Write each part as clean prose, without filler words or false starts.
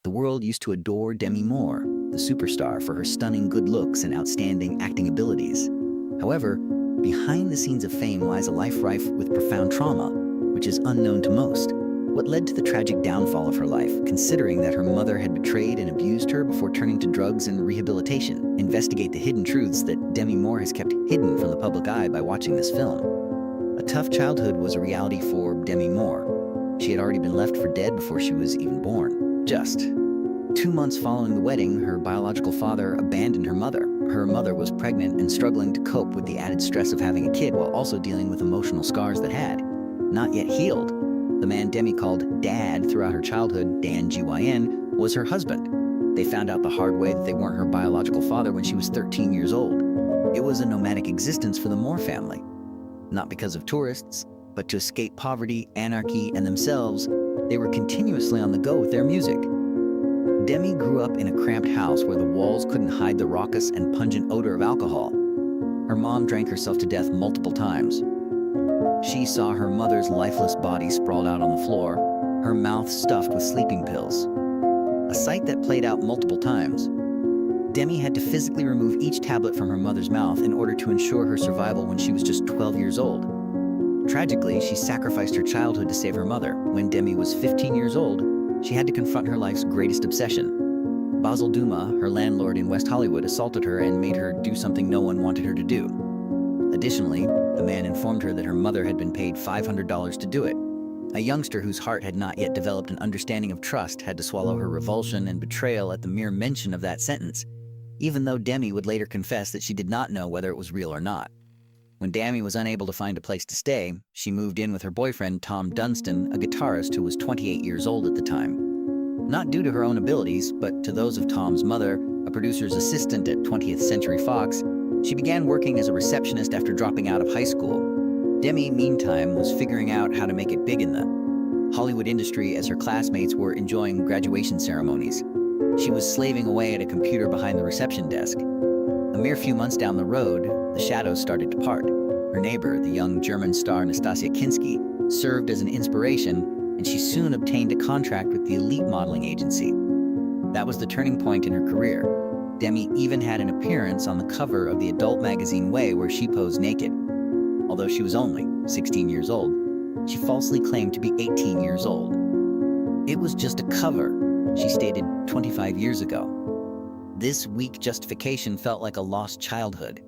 The world used to adore Demi Moore, the superstar, for her stunning good looks and outstanding acting abilities. However, behind the scenes of fame lies a life rife with profound trauma, which is unknown to most. What led to the tragic downfall of her life, considering that her mother had betrayed and abused her before turning to drugs and rehabilitation? Investigate the hidden truths that Demi Moore has kept hidden from the public eye by watching this film. A tough childhood was a reality for Demi Moore. She had already been left for dead before she was even born. Just 2 months following the wedding, her biological father abandoned her mother. Her mother was pregnant and struggling to cope with the added stress of having a kid while also dealing with emotional scars that had not yet healed. The man Demi called Dad throughout her childhood, Dan Gyn, was her husband. They found out the hard way that they weren't her biological father when she was 13 years old. It was a nomadic existence for the Moore family. Not because of tourists, but to escape poverty, anarchy, and themselves, they were continuously on the go with their music. Demi grew up in a cramped house where the walls couldn't hide the raucous and pungent odor of alcohol. Her mom drank herself to death multiple times. She saw her mother's lifeless body sprawled out on the floor, her mouth stuffed with sleeping pills. A sight that played out multiple times. Demi had to physically remove each tablet from her mother's mouth in order to ensure her survival when she was just 12 years old. Tragically, she sacrificed her childhood to save her mother. When Demi was 15 years old, she had to confront her life's greatest obsession. Basil Duma, her landlord in West Hollywood, assaulted her and made her do something no one wanted her to do. Additionally, the man informed her that her mother had been paid $500 to do it. A youngster whose heart had not yet developed an understanding of trust had to swallow her revulsion and betrayal at the mere mention of that sentence, even though Demi would later confess that she did not know whether it was real or not. When Demi was unable to find a place to stay, she moved in with her boyfriend, Tom Dunstan, a guitarist who was 28 years old at the time. Not due to her own abilities, but to those of Tom's mother, a producer's assistant at 20th Century Fox, she began working as a receptionist after dropping out of high school. Demi, meantime, was figuring out how to make it big in the Hollywood industry as her classmates were enjoying graduation ceremonies. She was slaving away at a computer behind the reception desk. A mere few months down the road, the shadows started to part. Her neighbor, the young German star Nastasia Kinski, served as an inspiration, and she soon obtained a contract with the elite modeling agency. That was the turning point in her career. Demi even had an appearance on the cover of the adult magazine Way, where she posed naked. Although she was only 16 years old, she falsely claimed to be 18 years old. It was just a cover, she stated 25 years ago. This weak justification felt like a lost childhood.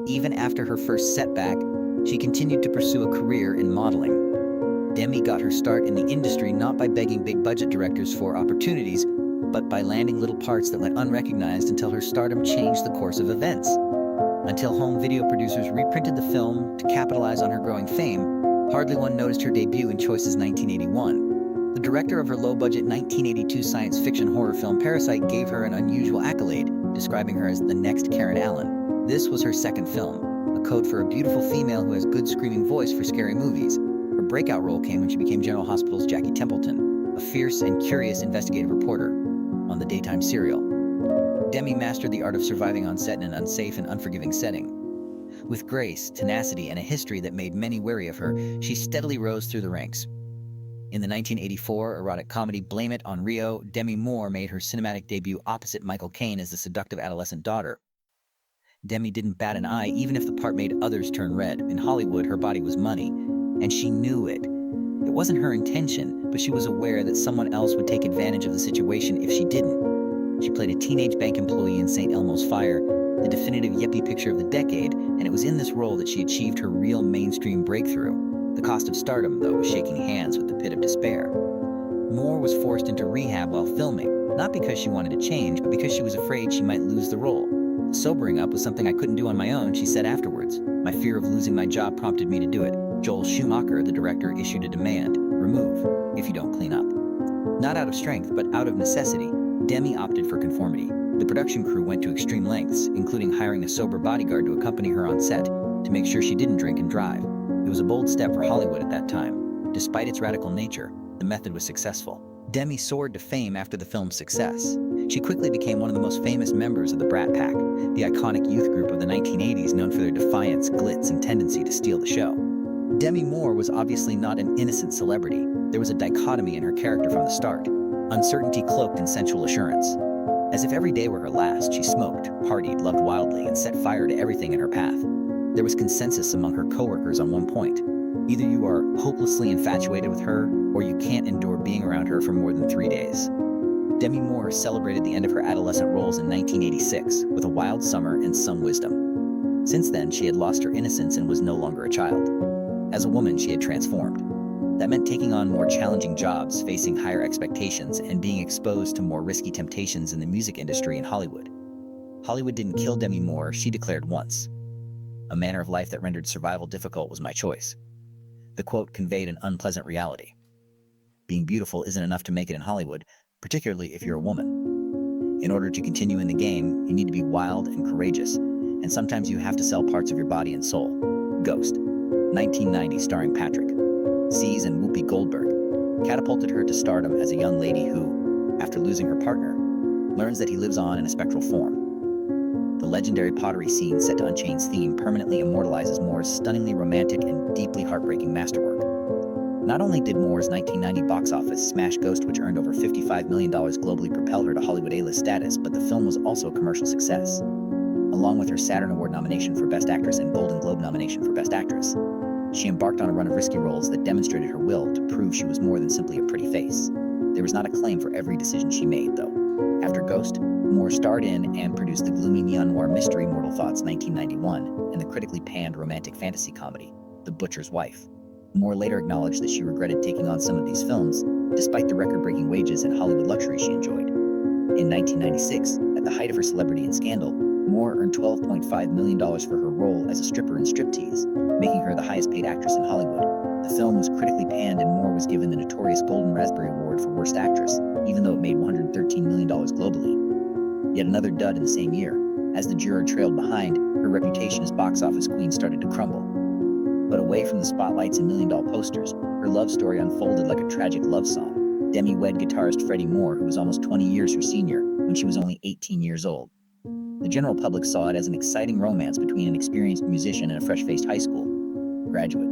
Even after her first setback, she continued to pursue a career in modeling. Demi got her start in the industry not by begging big-budget directors for opportunities, but by landing little parts that went unrecognized until her stardom changed the course of events. Until home video producers reprinted the film to capitalize on her growing fame, hardly one noticed her debut in Choice's 1981. The director of her low-budget 1982 science fiction horror film Parasite gave her an unusual accolade, describing her as the next Karen Allen. This was her second film, a code for a beautiful female who has good screaming voice for scary movies. Her breakout role came when she became General Hospital's Jackie Templeton, a fierce and curious investigative reporter on the daytime serial. Demi mastered the art of surviving on set in an unsafe and unforgiving setting. With grace, tenacity, and a history that made many wary of her, she steadily rose through the ranks. In the 1984 erotic comedy Blame It on Rio, Demi Moore made her cinematic debut opposite Michael Caine as the seductive adolescent daughter. Demi didn't bat an eye even if the part made others turn red. In Hollywood, her body was money, and she knew it. It wasn't her intention, but she was aware that someone else would take advantage of the situation if she didn't. She played a teenage bank employee in St. Elmo's Fire, the definitive yippie picture of the decade, and it was in this role that she achieved her real mainstream breakthrough. The cost of stardom, though, was shaking hands with the pit of despair. Moore was forced into rehab while filming, not because she wanted to change, but because she was afraid she might lose the role. Sobering up was something I couldn't do on my own, she said afterwards. My fear of losing my job prompted me to do it. Joel Schumacher, the director, issued a demand: remove if you don't clean up. Not out of strength, but out of necessity, Demi opted for conformity. The production crew went to extreme lengths, including hiring a sober bodyguard to accompany her on set to make sure she didn't drink and drive. It was a bold step for Hollywood at that time. Despite its radical nature, the method was successful. Demi soared to fame after the film's success. She quickly became one of the most famous members of the Brat Pack, the iconic youth group of the 1980s known for their defiance, glitz, and tendency to steal the show. Demi Moore was obviously not an innocent celebrity. There was a dichotomy in her character from the start. uncertainty cloaked in sensual assurance. As if every day were her last, she smoked, partied, loved wildly, and set fire to everything in her path. There was consensus among her coworkers on one point. Either you are hopelessly infatuated with her, or you can't endure being around her for more than 3 days. Demi Moore celebrated the end of her adolescent roles in 1986 with A Wild Summer and Some Wisdom. Since then, she had lost her innocence and was no longer a child. As a woman, she had transformed. That meant taking on more challenging jobs, facing higher expectations, and being exposed to more risky temptations in the music industry in Hollywood. Hollywood didn't kill Demi Moore, she declared once. A manner of life that rendered survival difficult was my choice. The quote conveyed an unpleasant reality. Being beautiful isn't enough to make it in Hollywood, particularly if you're a woman. In order to continue in the game, you need to be wild and courageous, and sometimes you have to sell parts of your body and soul. Ghost, 1990, starring Patrick Sees and Whoopi Goldberg, catapulted her to stardom as a young lady who, after losing her partner, learns that he lives on in a spectral form. The legendary pottery scene set to Unchained's theme permanently immortalizes Moore's stunningly romantic and deeply heartbreaking masterwork. Not only did Moore's 1990 box office smash Ghost, which earned over $55 million globally, propel her to Hollywood A-list status, but the film was also a commercial success. Along with her Saturn Award nomination for Best Actress and Golden Globe nomination for Best Actress, she embarked on a run of risky roles that demonstrated her will to prove she was more than simply a pretty face. There was not a claim for every decision she made, though. After Ghost, Moore starred in and produced the gloomy neo-noir mystery Mortal Thoughts 1991 and the critically panned romantic fantasy comedy The Butcher's Wife. Moore later acknowledged that she regretted taking on some of these films, despite the record-breaking wages and Hollywood luxury she enjoyed. In 1996, at the height of her celebrity and scandal, Moore earned $12.5 million for her role as a stripper in Striptease, making her the highest-paid actress in Hollywood. The film was critically panned and Moore was given the notorious Golden Raspberry Award for Worst Actress, even though it made $113 million globally. Yet another dud in the same year. As the juror trailed behind, her reputation as box office queen started to crumble. But away from the spotlights and million-dollar posters, her love story unfolded like a tragic love song. Demi wed guitarist Freddie Moore, who was almost 20 years her senior, when she was only 18 years old. The general public saw it as an exciting romance between an experienced musician and a fresh-faced high school graduate.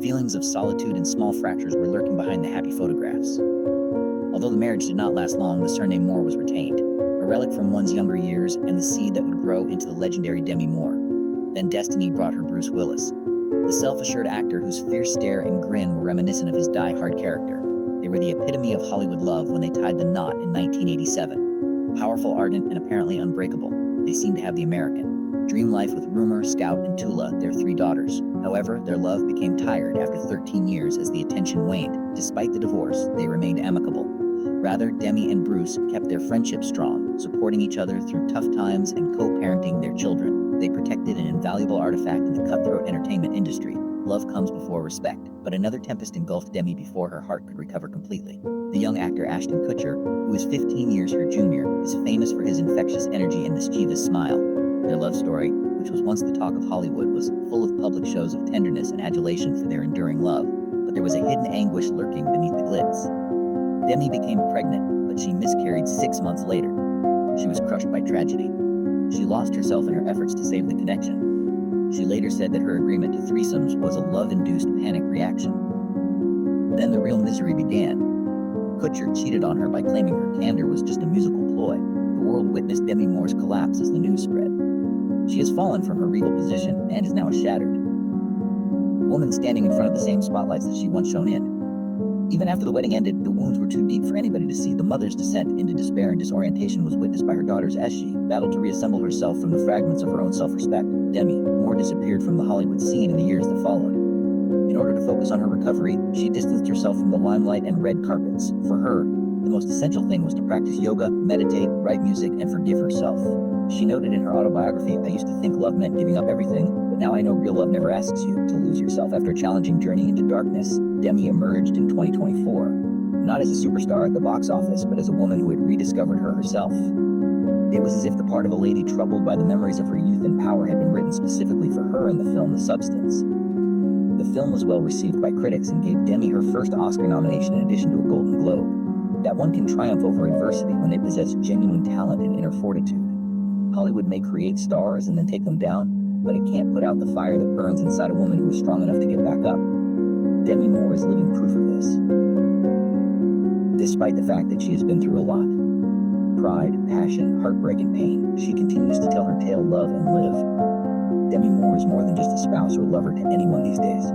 Feelings of solitude and small fractures were lurking behind the happy photographs. Although the marriage did not last long, the surname Moore was retained, a relic from one's younger years and the seed that would grow into the legendary Demi Moore. Then destiny brought her Bruce Willis, the self-assured actor whose fierce stare and grin were reminiscent of his die-hard character. They were the epitome of Hollywood love when they tied the knot in 1987. Powerful, ardent, and apparently unbreakable, they seemed to have the American dream life with Rumor, Scout, and Tula, their 3 daughters. However, their love became tired after 13 years as the attention waned. Despite the divorce, they remained amicable. Rather, Demi and Bruce kept their friendship strong, supporting each other through tough times and co-parenting their children. They protected an invaluable artifact in the cutthroat entertainment industry. Love comes before respect. But another tempest engulfed Demi before her heart could recover completely. The young actor Ashton Kutcher, who is 15 years her junior, is famous for his infectious energy and mischievous smile. Their love story, which was once the talk of Hollywood, was full of public shows of tenderness and adulation for their enduring love. But there was a hidden anguish lurking beneath the glitz. Demi became pregnant, but she miscarried 6 months later. She was crushed by tragedy. She lost herself in her efforts to save the connection. She later said that her agreement to threesomes was a love-induced panic reaction. Then the real misery began. Kutcher cheated on her by claiming her candor was just a musical ploy. The world witnessed Demi Moore's collapse as the news spread. She has fallen from her regal position and is now a shattered woman standing in front of the same spotlights that she once shone in. Even after the wedding ended, the wounds were too deep for anybody to see. The mother's descent into despair and disorientation was witnessed by her daughters as she battled to reassemble herself from the fragments of her own self-respect. Demi Moore disappeared from the Hollywood scene in the years that followed. In order to focus on her recovery, she distanced herself from the limelight and red carpets. For her, the most essential thing was to practice yoga, meditate, write music, and forgive herself. She noted in her autobiography, "I used to think love meant giving up everything, but now I know real love never asks you to lose yourself." After a challenging journey into darkness, Demi emerged in 2024, not as a superstar at the box office, but as a woman who had rediscovered herself. It was as if the part of a lady troubled by the memories of her youth and power had been written specifically for her in the film The Substance. The film was well received by critics and gave Demi her first Oscar nomination in addition to a Golden Globe. That one can triumph over adversity when they possess genuine talent and inner fortitude. Hollywood may create stars and then take them down, but it can't put out the fire that burns inside a woman who is strong enough to get back up. Demi Moore is living proof of this. Despite the fact that she has been through a lot, pride, passion, heartbreak, and pain, she continues to tell her tale, love, and live. Demi Moore is more than just a spouse or lover to anyone these days.